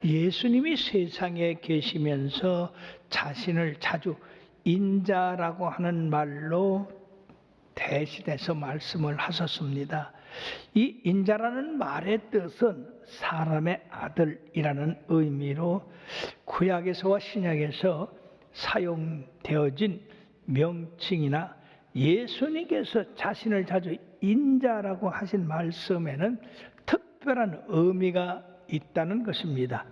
예수님이 세상에 계시면서 자신을 자주 인자라고 하는 말로 대신해서 말씀을 하셨습니다. 이 인자라는 말의 뜻은 사람의 아들이라는 의미로 구약에서와 신약에서 사용되어진 명칭이나 예수님께서 자신을 자주 인자라고 하신 말씀에는 특별한 의미가 있다는 것입니다.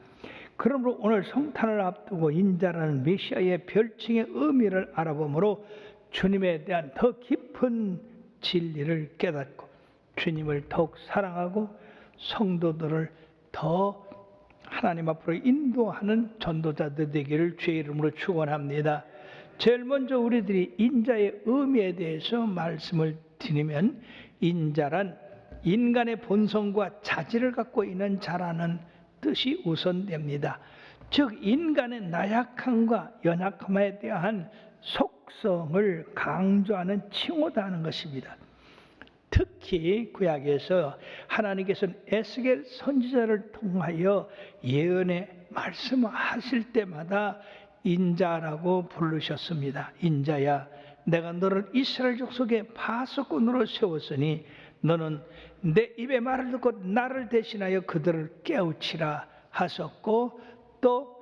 그러므로 오늘 성탄을 앞두고 인자라는 메시아의 별칭의 의미를 알아보므로 주님에 대한 더 깊은 진리를 깨닫고 주님을 더욱 사랑하고 성도들을 더 하나님 앞으로 인도하는 전도자들 되기를 주의 이름으로 축원합니다. 제일 먼저 우리들이 인자의 의미에 대해서 말씀을 드리면, 인자란 인간의 본성과 자질을 갖고 있는 자라는 뜻이 우선됩니다. 즉 인간의 나약함과 연약함에 대한 속성을 강조하는 칭호다 하는 것입니다. 특히 구약에서 하나님께서는 에스겔 선지자를 통하여 예언의 말씀하실 때마다 인자라고 부르셨습니다. 인자야, 내가 너를 이스라엘 족속의 파수꾼으로 세웠으니 너는 내 입의 말을 듣고 나를 대신하여 그들을 깨우치라 하셨고, 또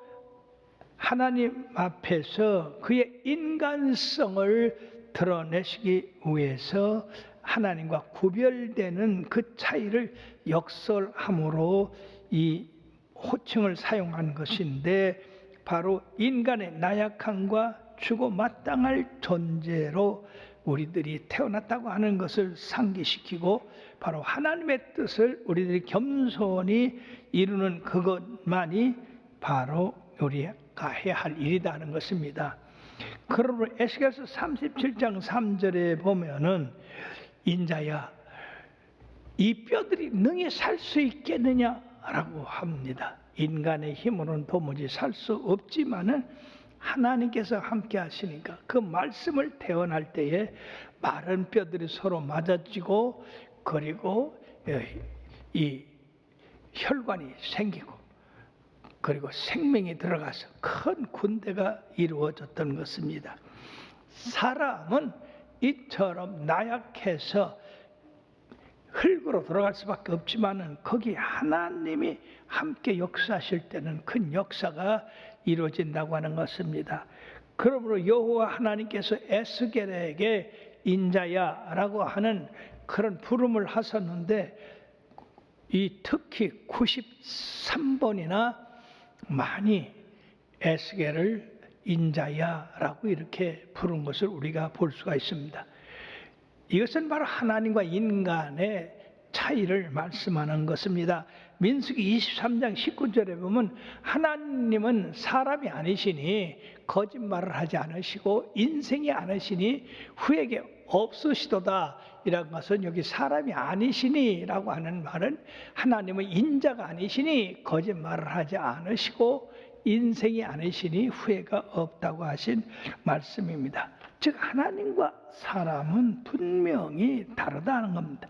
하나님 앞에서 그의 인간성을 드러내시기 위해서 하나님과 구별되는 그 차이를 역설함으로 이 호칭을 사용한 것인데, 바로 인간의 나약함과 죽어 마땅할 존재로 우리들이 태어났다고 하는 것을 상기시키고, 바로 하나님의 뜻을 우리들이 겸손히 이루는 그것만이 바로 우리가 해야 할 일이다 하는 것입니다. 그러므로 에스겔서 37장 3절에 보면은 인자야, 이 뼈들이 능히 살 수 있겠느냐라고 합니다. 인간의 힘으로는 도무지 살 수 없지만은 하나님께서 함께 하시니까 그 말씀을 태어날 때에 마른 뼈들이 서로 맞아지고, 그리고 이 혈관이 생기고, 그리고 생명이 들어가서 큰 군대가 이루어졌던 것입니다. 사람은 이처럼 나약해서 흙으로 돌아갈 수밖에 없지만은 거기 하나님이 함께 역사하실 때는 큰 역사가 이루어진다고 하는 것입니다. 그러므로 여호와 하나님께서 에스겔에게 인자야라고 하는 그런 부름을 하셨는데, 이 특히 93번이나 많이 에스겔을 인자야라고 이렇게 부른 것을 우리가 볼 수가 있습니다. 이것은 바로 하나님과 인간의 차이를 말씀하는 것입니다. 민수기 23장 19절에 보면 하나님은 사람이 아니시니 거짓말을 하지 않으시고 인생이 아니시니 후에게 없으시도다. 이런 것은 여기 사람이 아니시니 라고 하는 말은 하나님은 인자가 아니시니 거짓말을 하지 않으시고 인생이 아니시니 후회가 없다고 하신 말씀입니다. 즉 하나님과 사람은 분명히 다르다는 겁니다.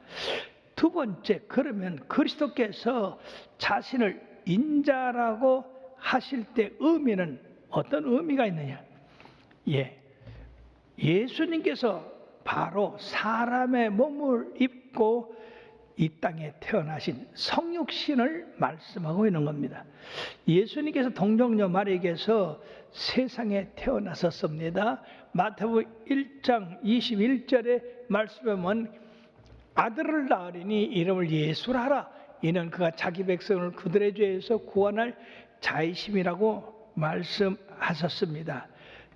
두 번째, 그러면 그리스도께서 자신을 인자라고 하실 때 의미는 어떤 의미가 있느냐? 예수님께서 바로 사람의 몸을 입고 이 땅에 태어나신 성육신을 말씀하고 있는 겁니다. 예수님께서 동정녀 마리에게서 세상에 태어나셨습니다. 마태복음 1장 21절에 말씀에 보면 아들을 낳으리니 이름을 예수라 하라. 이는 그가 자기 백성을 그들의 죄에서 구원할 자이심이라고 말씀하셨습니다.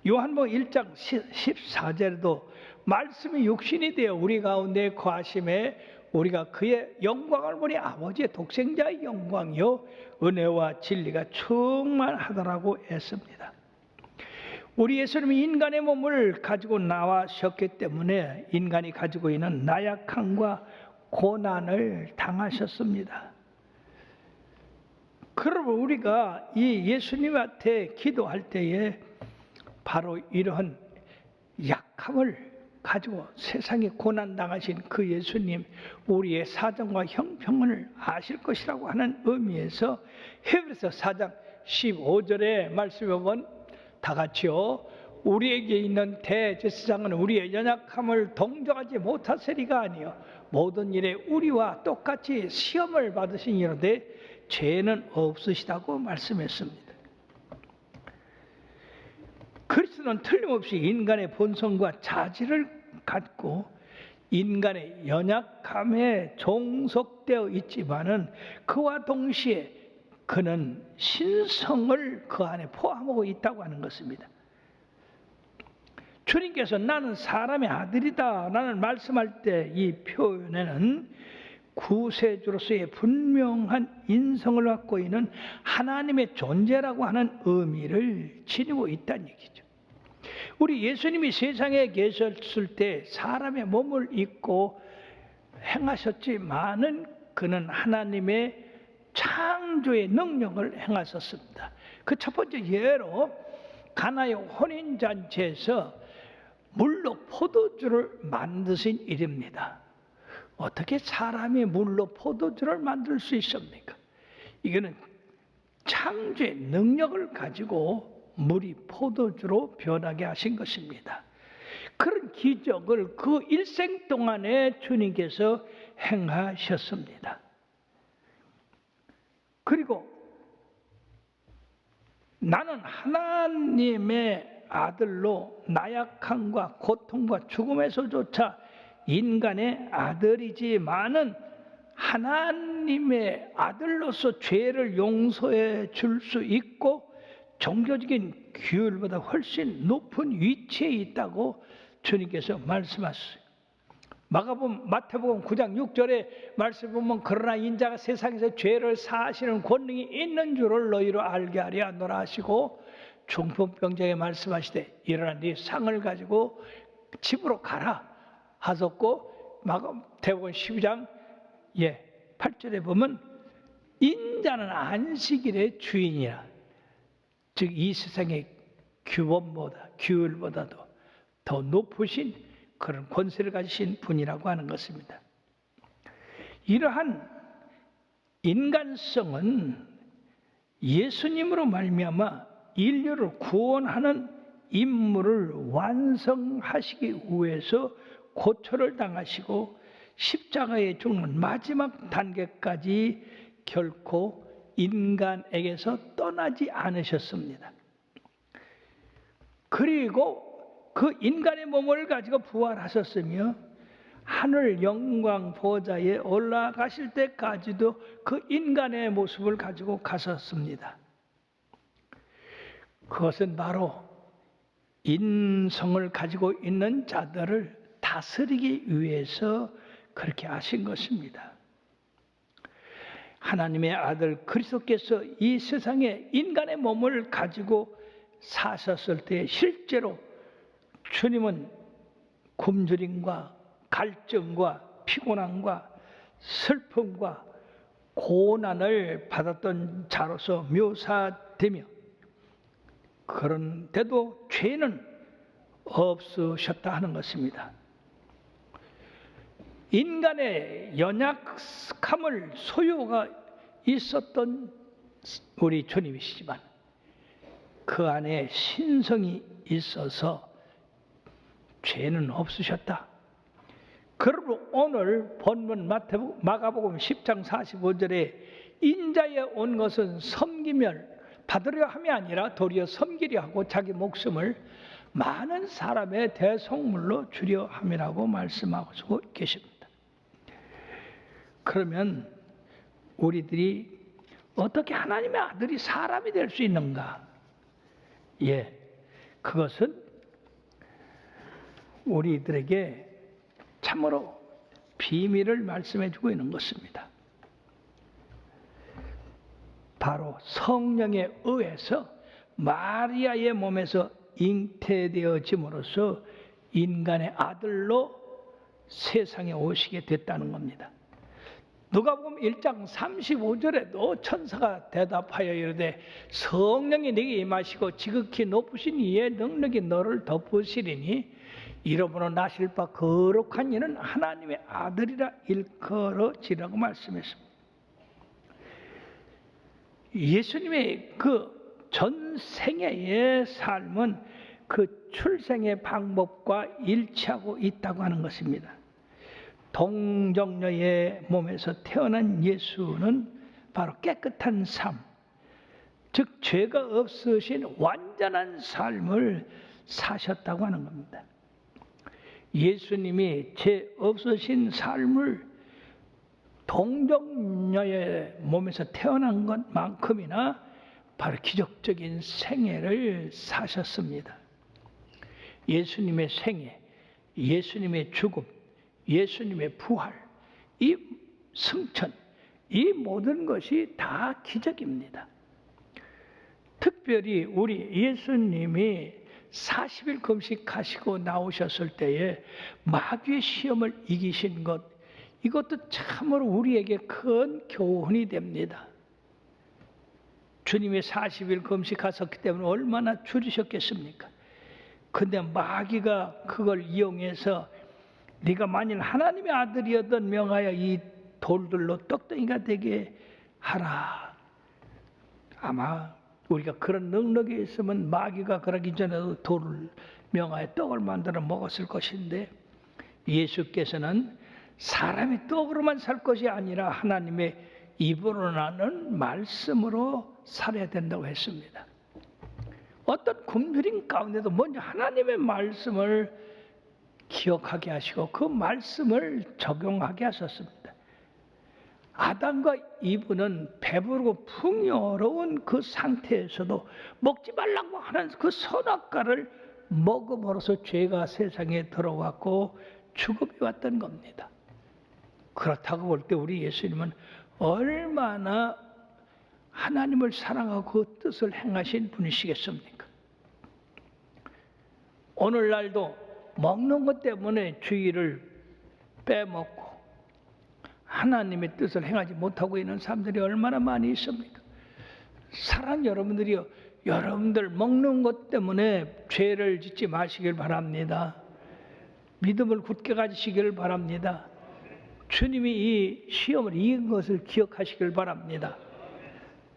요한복음 1장 14절에도 말씀이 육신이 되어 우리 가운데 거하심에 우리가 그의 영광을 보니 아버지의 독생자의 영광이요 은혜와 진리가 충만하더라고 했습니다. 우리 예수님이 인간의 몸을 가지고 나와셨기 때문에 인간이 가지고 있는 나약함과 고난을 당하셨습니다. 그러면 우리가 이 예수님한테 기도할 때에 바로 이러한 약함을 가지고 세상에 고난당하신 그 예수님, 우리의 사정과 형편을 아실 것이라고 하는 의미에서 히브리서 4장 15절의 말씀에 보면 다 같이요, 우리에게 있는 대제사장은 우리의 연약함을 동정하지 못하시리가 아니요 모든 일에 우리와 똑같이 시험을 받으시니로되 죄는 없으시다고 말씀했습니다. 그리스도는 틀림없이 인간의 본성과 자질을 갖고 인간의 연약함에 종속되어 있지만은 그와 동시에 그는 신성을 그 안에 포함하고 있다고 하는 것입니다. 주님께서 나는 사람의 아들이다 라는 말씀할 때 이 표현에는 구세주로서의 분명한 인성을 갖고 있는 하나님의 존재라고 하는 의미를 지니고 있다는 얘기죠. 우리 예수님이 세상에 계셨을 때 사람의 몸을 입고 행하셨지만은 그는 하나님의 창조의 능력을 행하셨습니다. 그 첫 번째 예로 가나의 혼인잔치에서 물로 포도주를 만드신 일입니다. 어떻게 사람이 물로 포도주를 만들 수 있습니까? 이거는 창조의 능력을 가지고 물이 포도주로 변하게 하신 것입니다. 그런 기적을 그 일생 동안에 주님께서 행하셨습니다. 그리고 나는 하나님의 아들로 나약함과 고통과 죽음에서조차 인간의 아들이지만은 하나님의 아들로서 죄를 용서해 줄 수 있고 종교적인 규율보다 훨씬 높은 위치에 있다고 주님께서 말씀하셨어요. 마태복음 9장 6절에 말씀 보면 그러나 인자가 세상에서 죄를 사하시는 권능이 있는 줄을 너희로 알게 하려 하노라 하시고 중풍병자에게 말씀하시되 일어나 네 상을 가지고 집으로 가라 하셨고 마태복음 12장 8절에 보면 인자는 안식일의 주인이라, 즉 이 세상의 규범보다 규율보다도 더 높으신 그런 권세를 가지신 분이라고 하는 것입니다. 이러한 인간성은 예수님으로 말미암아 인류를 구원하는 임무를 완성하시기 위해서 고초를 당하시고 십자가에 죽는 마지막 단계까지 결코 인간에게서 떠나지 않으셨습니다. 그리고 그 인간의 몸을 가지고 부활하셨으며 하늘 영광 보좌에 올라가실 때까지도 그 인간의 모습을 가지고 가셨습니다. 그것은 바로 인성을 가지고 있는 자들을 다스리기 위해서 그렇게 하신 것입니다. 하나님의 아들 그리스도께서 이 세상에 인간의 몸을 가지고 사셨을 때 실제로 주님은 굶주림과 갈증과 피곤함과 슬픔과 고난을 받았던 자로서 묘사되며 그런데도 죄는 없으셨다 하는 것입니다. 인간의 연약함을 소유가 있었던 우리 주님이시지만 그 안에 신성이 있어서 죄는 없으셨다. 그러므로 오늘 본문 마가복음 10장 45절에 인자에 온 것은 섬기며 받으려 함이 아니라 도리어 섬기려 하고 자기 목숨을 많은 사람의 대속물로 주려 함이라고 말씀하고 계십니다. 그러면 우리들이 어떻게 하나님의 아들이 사람이 될 수 있는가? 그것은 우리들에게 참으로 비밀을 말씀해 주고 있는 것입니다. 바로 성령에 의해서 마리아의 몸에서 잉태되어짐으로써 인간의 아들로 세상에 오시게 됐다는 겁니다. 누가복음 1장 35절에도 천사가 대답하여 이르되 성령이 네게 임하시고 지극히 높으신 이의 능력이 너를 덮으시리니 이러므로 나실 바 거룩한 이는 하나님의 아들이라 일컬어지라고 말씀했습니다. 예수님의 그 전생애의 삶은 그 출생의 방법과 일치하고 있다고 하는 것입니다. 동정녀의 몸에서 태어난 예수는 바로 깨끗한 삶, 즉 죄가 없으신 완전한 삶을 사셨다고 하는 겁니다. 예수님이 죄 없으신 삶을 동정녀의 몸에서 태어난 것만큼이나 바로 기적적인 생애를 사셨습니다. 예수님의 생애, 예수님의 죽음, 예수님의 부활, 이 승천, 이 모든 것이 다 기적입니다. 특별히 우리 예수님이 40일 금식하시고 나오셨을 때에 마귀의 시험을 이기신 것, 이것도 참으로 우리에게 큰 교훈이 됩니다. 주님이 40일 금식하셨기 때문에 얼마나 줄이셨겠습니까? 근데 마귀가 그걸 이용해서 네가 만일 하나님의 아들이었던 명하여 이 돌들로 떡덩이가 되게 하라. 아마 우리가 그런 능력이 있으면 마귀가 그러기 전에도 돌을 명하여 떡을 만들어 먹었을 것인데, 예수께서는 사람이 떡으로만 살 것이 아니라 하나님의 입으로 나는 말씀으로 살아야 된다고 했습니다. 어떤 굶주림 가운데도 먼저 하나님의 말씀을 기억하게 하시고 그 말씀을 적용하게 하셨습니다. 아담과 이브는 배부르고 풍요로운 그 상태에서도 먹지 말라고 하는 그 선악과를 먹음으로써 죄가 세상에 들어왔고 죽음이 왔던 겁니다. 그렇다고 볼 때 우리 예수님은 얼마나 하나님을 사랑하고 그 뜻을 행하신 분이시겠습니까? 오늘날도 먹는 것 때문에 주의를 빼먹고 하나님의 뜻을 행하지 못하고 있는 사람들이 얼마나 많이 있습니까? 사랑하는 여러분들이요, 여러분들 먹는 것 때문에 죄를 짓지 마시길 바랍니다. 믿음을 굳게 가지시길 바랍니다. 주님이 이 시험을 이긴 것을 기억하시길 바랍니다.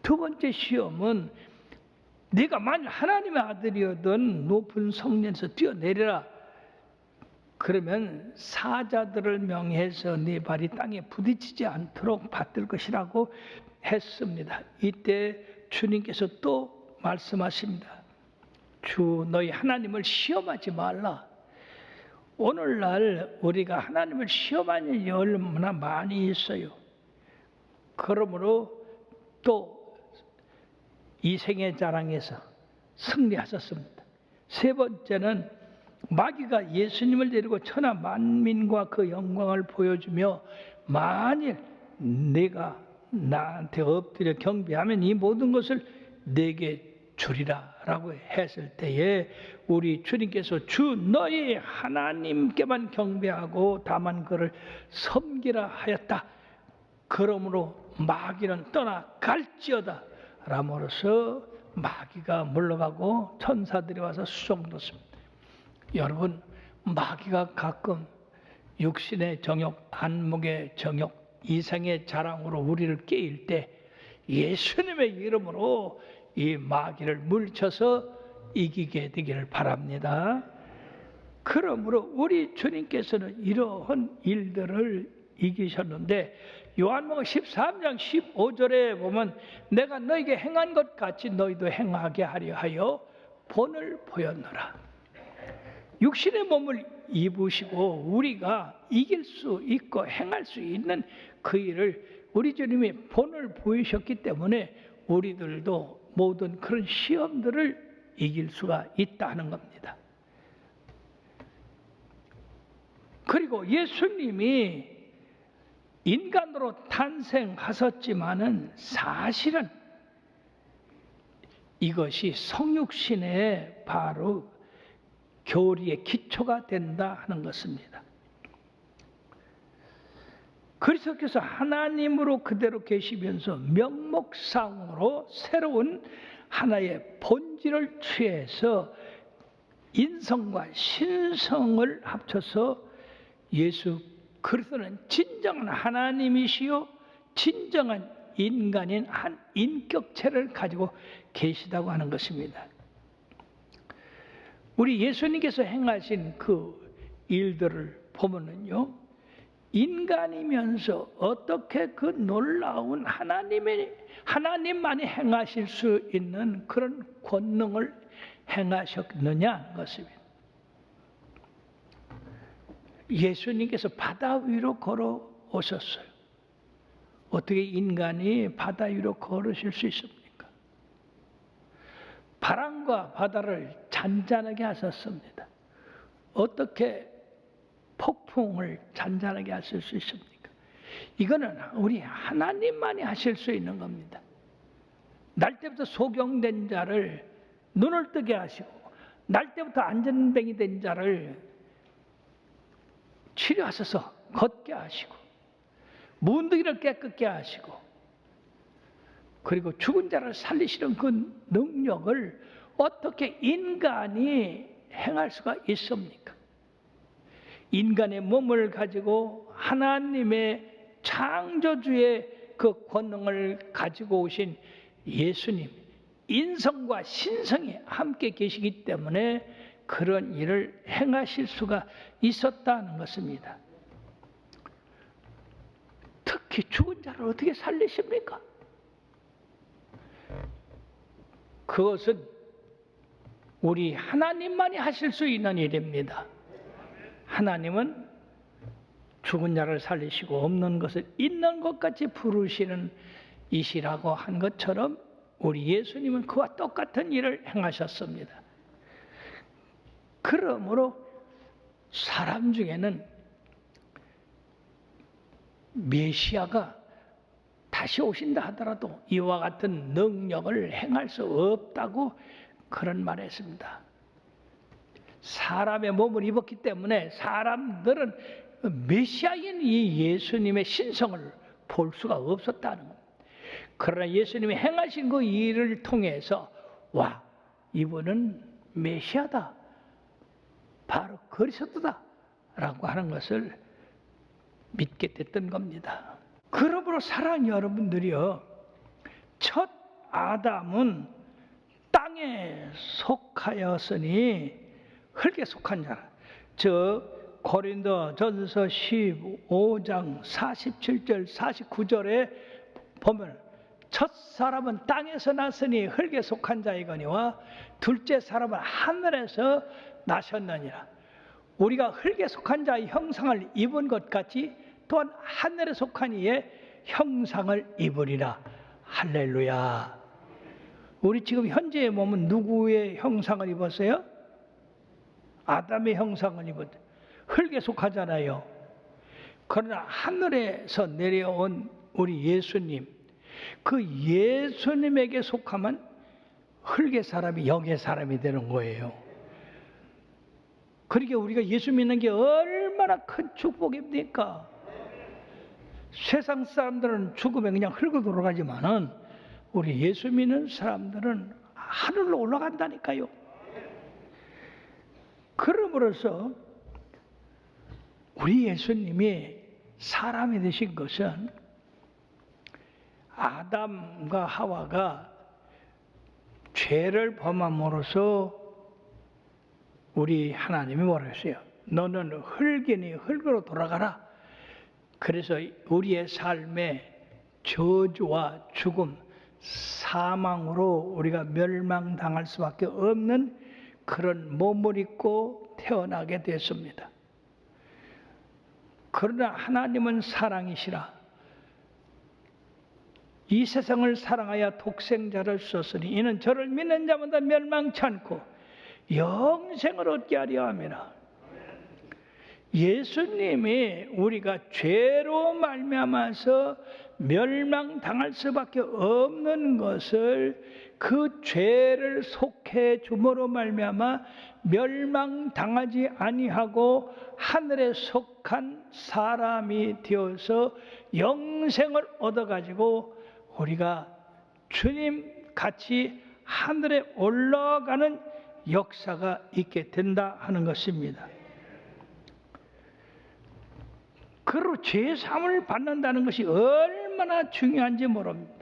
두 번째 시험은 네가 만일 하나님의 아들이었던 높은 성전에서 뛰어내리라. 그러면 사자들을 명해서 네 발이 땅에 부딪히지 않도록 받들 것이라고 했습니다. 이때 주님께서 또 말씀하십니다. 주 너희 하나님을 시험하지 말라. 오늘날 우리가 하나님을 시험하는 일이 얼마나 많이 있어요. 그러므로 또 이생의 자랑에서 승리하셨습니다. 세 번째는 마귀가 예수님을 데리고 천하 만민과 그 영광을 보여주며 만일 내가 나한테 엎드려 경배하면 이 모든 것을 내게 주리라 라고 했을 때에 우리 주님께서 주 너희 하나님께만 경배하고 다만 그를 섬기라 하였다. 그러므로 마귀는 떠나갈지어다 라므로서 마귀가 물러가고 천사들이 와서 수종뒀습니다. 여러분, 마귀가 가끔 육신의 정욕, 안목의 정욕, 이생의 자랑으로 우리를 깨일 때 예수님의 이름으로 이 마귀를 물쳐서 이기게 되기를 바랍니다. 그러므로 우리 주님께서는 이러한 일들을 이기셨는데 요한복음 13장 15절에 보면 내가 너에게 행한 것 같이 너희도 행하게 하려 하여 본을 보였노라. 육신의 몸을 입으시고 우리가 이길 수 있고 행할 수 있는 그 일을 우리 주님이 본을 보이셨기 때문에 우리들도 모든 그런 시험들을 이길 수가 있다는 겁니다. 그리고 예수님이 인간으로 탄생하셨지만은 사실은 이것이 성육신의 바로 교리의 기초가 된다 하는 것입니다. 그리스도께서 하나님으로 그대로 계시면서 명목상으로 새로운 하나의 본질을 취해서 인성과 신성을 합쳐서 예수 그리스도는 진정한 하나님이시요 진정한 인간인 한 인격체를 가지고 계시다고 하는 것입니다. 우리 예수님께서 행하신 그 일들을 보면은요, 인간이면서 어떻게 그 놀라운 하나님만이 행하실 수 있는 그런 권능을 행하셨느냐 하는 것입니다. 예수님께서 바다 위로 걸어 오셨어요. 어떻게 인간이 바다 위로 걸으실 수 있습니까? 바람과 바다를 잔잔하게 하셨습니다. 어떻게 폭풍을 잔잔하게 하실 수 있습니까? 이거는 우리 하나님만이 하실 수 있는 겁니다. 날 때부터 소경된 자를 눈을 뜨게 하시고, 날 때부터 안전뱅이 된 자를 치료하셔서 걷게 하시고, 문둥이를 깨끗게 하시고, 그리고 죽은 자를 살리시는 그 능력을 어떻게 인간이 행할 수가 있습니까? 인간의 몸을 가지고 하나님의 창조주의 그 권능을 가지고 오신 예수님, 인성과 신성이 함께 계시기 때문에 그런 일을 행하실 수가 있었다는 것입니다. 특히 죽은 자를 어떻게 살리십니까? 그것은 우리 하나님만이 하실 수 있는 일입니다. 하나님은 죽은 자를 살리시고 없는 것을 있는 것 같이 부르시는 이시라고 한 것처럼 우리 예수님은 그와 똑같은 일을 행하셨습니다. 그러므로 사람 중에는 메시아가 다시 오신다 하더라도 이와 같은 능력을 행할 수 없다고 그런 말을 했습니다. 사람의 몸을 입었기 때문에 사람들은 메시아인 이 예수님의 신성을 볼 수가 없었다는 겁니다. 그러나 예수님이 행하신 그 일을 통해서 와, 이분은 메시아다, 바로 그리스도다 라고 하는 것을 믿게 됐던 겁니다. 그러므로 사랑하는 여러분들이요, 첫 아담은 땅에 속하였으니 흙에 속한 자라. 고린도전서 15장 47절 49절에 보면 첫 사람은 땅에서 났으니 흙에 속한 자이거니와 둘째 사람은 하늘에서 나셨느니라. 우리가 흙에 속한 자의 형상을 입은 것 같이 또한 하늘에 속한 이의 형상을 입으리라. 할렐루야. 우리 지금 현재의 몸은 누구의 형상을 입었어요? 아담의 형상을 입었. 흙에 속하잖아요. 그러나 하늘에서 내려온 우리 예수님, 그 예수님에게 속하면 흙의 사람이 영의 사람이 되는 거예요. 그러니까 우리가 예수 믿는 게 얼마나 큰 축복입니까? 세상 사람들은 죽으면 그냥 흙으로 돌아가지만은 우리 예수 믿는 사람들은 하늘로 올라간다니까요. 그러므로서 우리 예수님이 사람이 되신 것은 아담과 하와가 죄를 범함으로써 우리 하나님이 뭐라 했어요? 너는 흙이니 흙으로 돌아가라. 그래서 우리의 삶에 저주와 죽음, 사망으로 우리가 멸망당할 수밖에 없는 그런 몸을 입고 태어나게 됐습니다. 그러나 하나님은 사랑이시라. 이 세상을 사랑하여 독생자를 주셨으니 이는 저를 믿는 자마다 멸망치 않고 영생을 얻게 하려 함이라. 예수님이 우리가 죄로 말미암아서 멸망당할 수밖에 없는 것을 그 죄를 속해 줌으로 말미암아 멸망당하지 아니하고 하늘에 속한 사람이 되어서 영생을 얻어가지고 우리가 주님 같이 하늘에 올라가는 역사가 있게 된다 하는 것입니다. 그리고 죄사함을 받는다는 것이 얼마나 중요한지 모릅니다.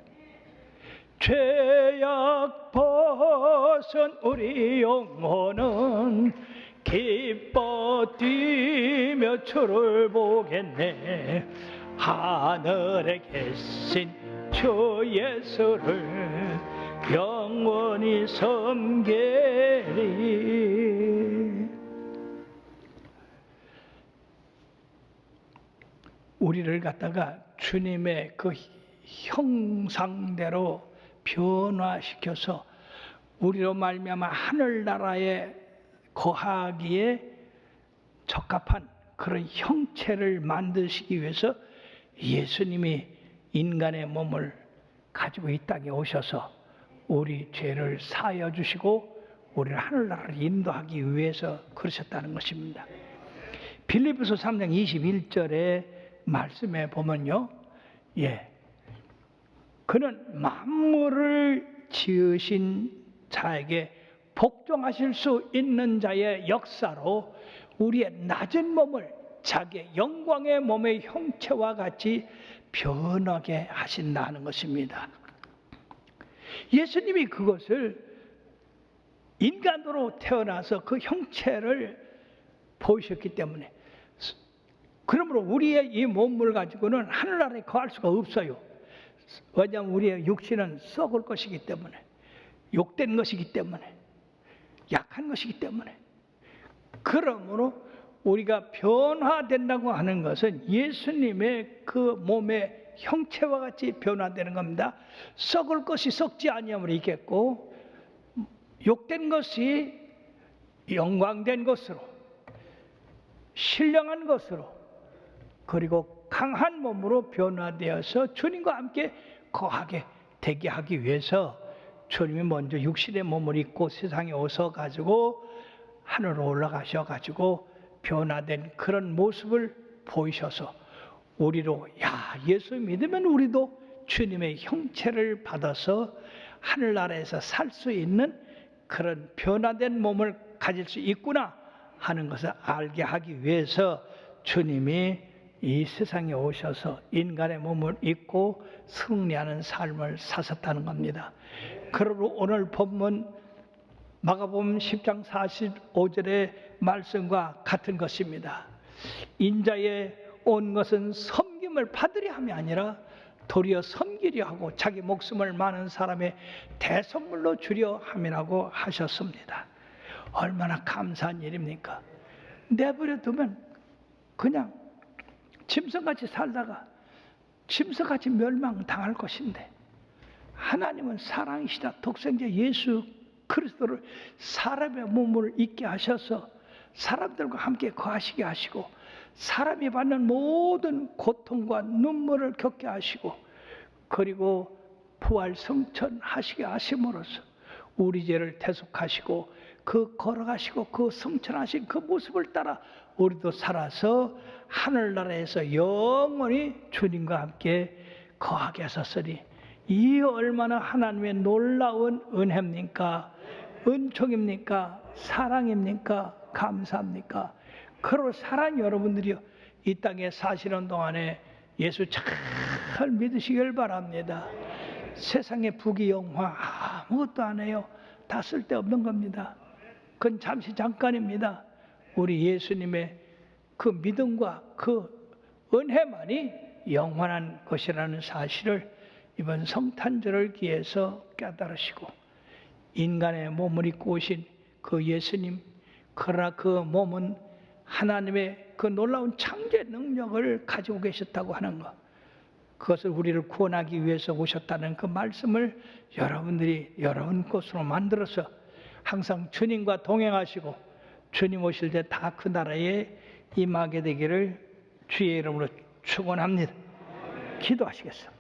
죄악 벗은 우리 영혼은 기뻐 뛰며 주를 보겠네. 하늘에 계신 주 예수를 영원히 섬기리. 우리를 갖다가 주님의 그 형상대로 변화시켜서 우리로 말미암아 하늘나라에 거하기에 적합한 그런 형체를 만드시기 위해서 예수님이 인간의 몸을 가지고 이 땅에 오셔서 우리 죄를 사하여 주시고 우리를 하늘나라를 인도하기 위해서 그러셨다는 것입니다. 빌립보서 3장 21절의 말씀에 보면요, 그는 만물을 지으신 자에게 복종하실 수 있는 자의 역사로 우리의 낮은 몸을 자기의 영광의 몸의 형체와 같이 변하게 하신다는 것입니다. 예수님이 그것을 인간으로 태어나서 그 형체를 보이셨기 때문에, 그러므로 우리의 이 몸을 가지고는 하늘나라에 거할 수가 없어요. 왜냐하면 우리의 육신은 썩을 것이기 때문에, 욕된 것이기 때문에, 약한 것이기 때문에. 그러므로 우리가 변화된다고 하는 것은 예수님의 그 몸의 형체와 같이 변화되는 겁니다. 썩을 것이 썩지 아니함으로 있겠고, 욕된 것이 영광된 것으로, 신령한 것으로, 그리고 강한 몸으로 변화되어서 주님과 함께 거하게 되게 하기 위해서 주님이 먼저 육신의 몸을 입고 세상에 오셔 가지고 하늘로 올라가셔 가지고 변화된 그런 모습을 보이셔서 우리로, 예수 믿으면 우리도 주님의 형체를 받아서 하늘나라에서 살 수 있는 그런 변화된 몸을 가질 수 있구나 하는 것을 알게 하기 위해서 주님이 이 세상에 오셔서 인간의 몸을 입고 승리하는 삶을 사셨다는 겁니다. 그러므로 오늘 본문 마가복음 10장 45절의 말씀과 같은 것입니다. 인자에 온 것은 섬김을 받으려 함이 아니라 도리어 섬기려 하고 자기 목숨을 많은 사람의 대선물로 주려 함이라고 하셨습니다. 얼마나 감사한 일입니까? 내버려 두면 그냥 짐승같이 살다가 짐승같이 멸망당할 것인데, 하나님은 사랑이시다 독생자 예수 그리스도를 사람의 몸을 입게 하셔서 사람들과 함께 거하시게 하시고 사람이 받는 모든 고통과 눈물을 겪게 하시고, 그리고 부활 성천하시게 하심으로써 우리 죄를 대속하시고 그 걸어가시고 그 성천하신 그 모습을 따라 우리도 살아서 하늘나라에서 영원히 주님과 함께 거하게 하셨으니 이 얼마나 하나님의 놀라운 은혜입니까? 은총입니까? 사랑입니까? 감사합니까? 그러므로 사랑 여러분들이요, 이 땅에 사시는 동안에 예수 잘 믿으시길 바랍니다. 세상의 부귀영화 아무것도 안 해요. 다 쓸데없는 겁니다. 그건 잠시 잠깐입니다. 우리 예수님의 그 믿음과 그 은혜만이 영원한 것이라는 사실을 이번 성탄절을 기해서 깨달으시고, 인간의 몸을 입고 오신 그 예수님, 그러나 그 몸은 하나님의 그 놀라운 창조의 능력을 가지고 계셨다고 하는 것, 그것을 우리를 구원하기 위해서 오셨다는 그 말씀을 여러분들이 여러분 것으로 만들어서 항상 주님과 동행하시고 주님 오실 때 다 그 나라에 임하게 되기를 주의 이름으로 축원합니다. 기도하시겠습니다.